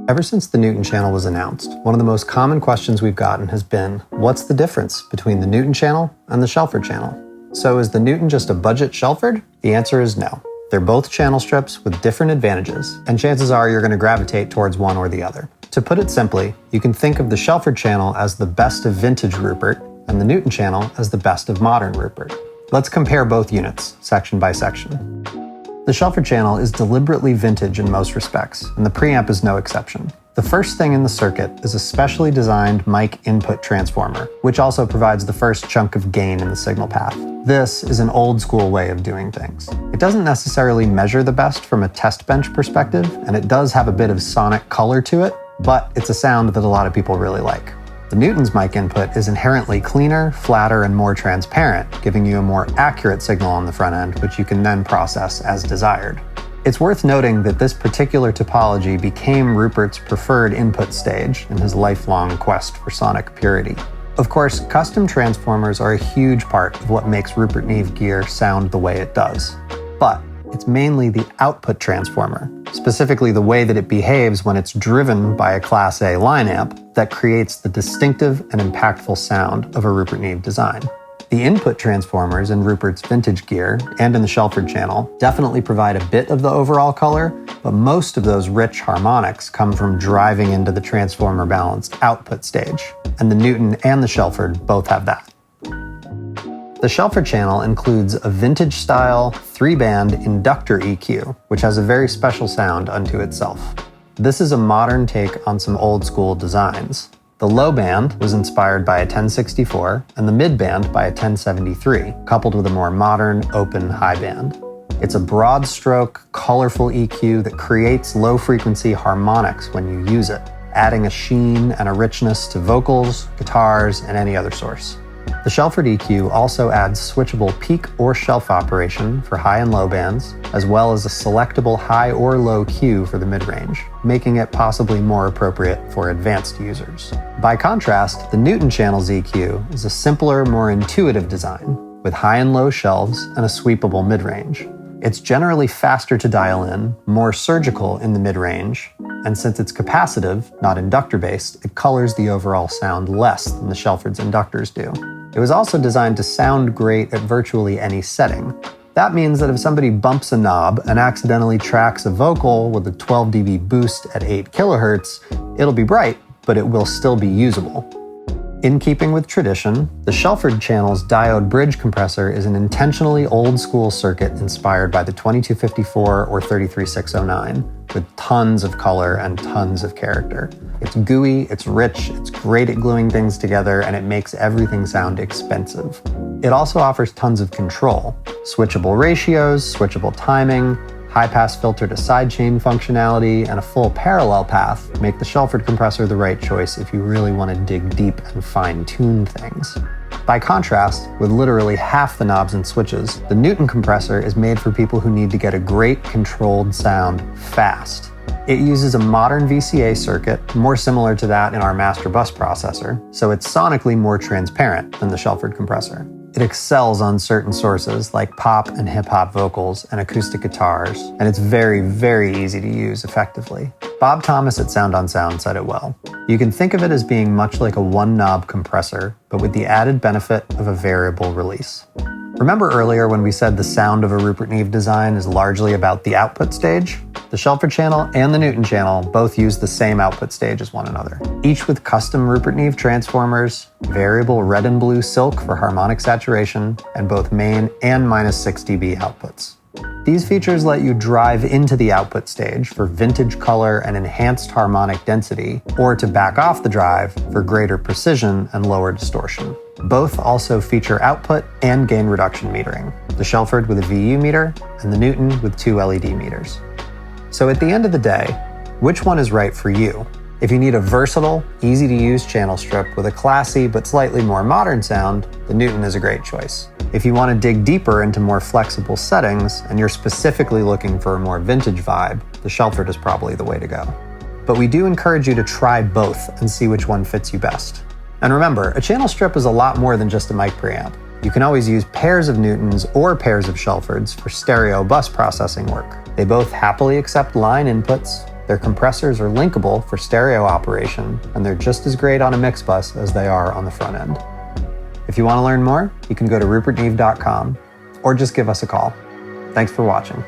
Ever since the Newton channel was announced, one of the most common questions we've gotten has been, what's the difference between the Newton channel and the Shelford channel? So is the Newton just a budget Shelford? The answer is no. They're both channel strips with different advantages, and chances are you're going to gravitate towards one or the other. To put it simply, you can think of the Shelford channel as the best of vintage Rupert, and the Newton channel as the best of modern Rupert. Let's compare both units, section by section. The Shelford channel is deliberately vintage in most respects, and the preamp is no exception. The first thing in the circuit is a specially designed mic input transformer, which also provides the first chunk of gain in the signal path. This is an old school way of doing things. It doesn't necessarily measure the best from a test bench perspective, and it does have a bit of sonic color to it, but it's a sound that a lot of people really like. The Newton's mic input is inherently cleaner, flatter, and more transparent, giving you a more accurate signal on the front end, which you can then process as desired. It's worth noting that this particular topology became Rupert's preferred input stage in his lifelong quest for sonic purity. Of course, custom transformers are a huge part of what makes Rupert Neve gear sound the way it does. But it's mainly the output transformer, specifically the way that it behaves when it's driven by a Class A line amp, that creates the distinctive and impactful sound of a Rupert Neve design. The input transformers in Rupert's vintage gear and in the Shelford channel definitely provide a bit of the overall color, but most of those rich harmonics come from driving into the transformer balanced output stage, and the Newton and the Shelford both have that. The Shelford channel includes a vintage-style 3-band inductor EQ, which has a very special sound unto itself. This is a modern take on some old-school designs. The low band was inspired by a 1064, and the mid-band by a 1073, coupled with a more modern, open high band. It's a broad-stroke, colorful EQ that creates low-frequency harmonics when you use it, adding a sheen and a richness to vocals, guitars, and any other source. The Shelford EQ also adds switchable peak or shelf operation for high and low bands, as well as a selectable high or low Q for the mid-range, making it possibly more appropriate for advanced users. By contrast, the Newton channel's EQ is a simpler, more intuitive design, with high and low shelves and a sweepable mid-range. It's generally faster to dial in, more surgical in the mid-range, and since it's capacitive, not inductor-based, it colors the overall sound less than the Shelford's inductors do. It was also designed to sound great at virtually any setting. That means that if somebody bumps a knob and accidentally tracks a vocal with a 12 dB boost at 8 kHz, it'll be bright, but it will still be usable. In keeping with tradition, the Shelford channel's diode bridge compressor is an intentionally old-school circuit inspired by the 2254 or 33609, with tons of color and tons of character. It's gooey, it's rich, it's great at gluing things together, and it makes everything sound expensive. It also offers tons of control. Switchable ratios, switchable timing, high-pass filter to sidechain functionality, and a full parallel path make the Shelford compressor the right choice if you really want to dig deep and fine-tune things. By contrast, with literally half the knobs and switches, the Newton compressor is made for people who need to get a great controlled sound fast. It uses a modern VCA circuit, more similar to that in our master bus processor, so it's sonically more transparent than the Shelford compressor. It excels on certain sources like pop and hip-hop vocals and acoustic guitars, and it's very, very easy to use effectively. Bob Thomas at Sound on Sound said it well. You can think of it as being much like a one-knob compressor, but with the added benefit of a variable release. Remember earlier when we said the sound of a Rupert Neve design is largely about the output stage? The Shelford channel and the Newton channel both use the same output stage as one another, each with custom Rupert Neve transformers, variable red and blue silk for harmonic saturation, and both main and -6 dB outputs. These features let you drive into the output stage for vintage color and enhanced harmonic density, or to back off the drive for greater precision and lower distortion. Both also feature output and gain reduction metering, the Shelford with a VU meter and the Newton with 2 LED meters. So at the end of the day, which one is right for you? If you need a versatile, easy-to-use channel strip with a classy but slightly more modern sound, the Newton is a great choice. If you want to dig deeper into more flexible settings and you're specifically looking for a more vintage vibe, the Shelford is probably the way to go. But we do encourage you to try both and see which one fits you best. And remember, a channel strip is a lot more than just a mic preamp. You can always use pairs of Newtons or pairs of Shelfords for stereo bus processing work. They both happily accept line inputs, Their compressors are linkable for stereo operation, and they're just as great on a mix bus as they are on the front end. If you want to learn more, you can go to rupertneve.com or just give us a call. Thanks for watching.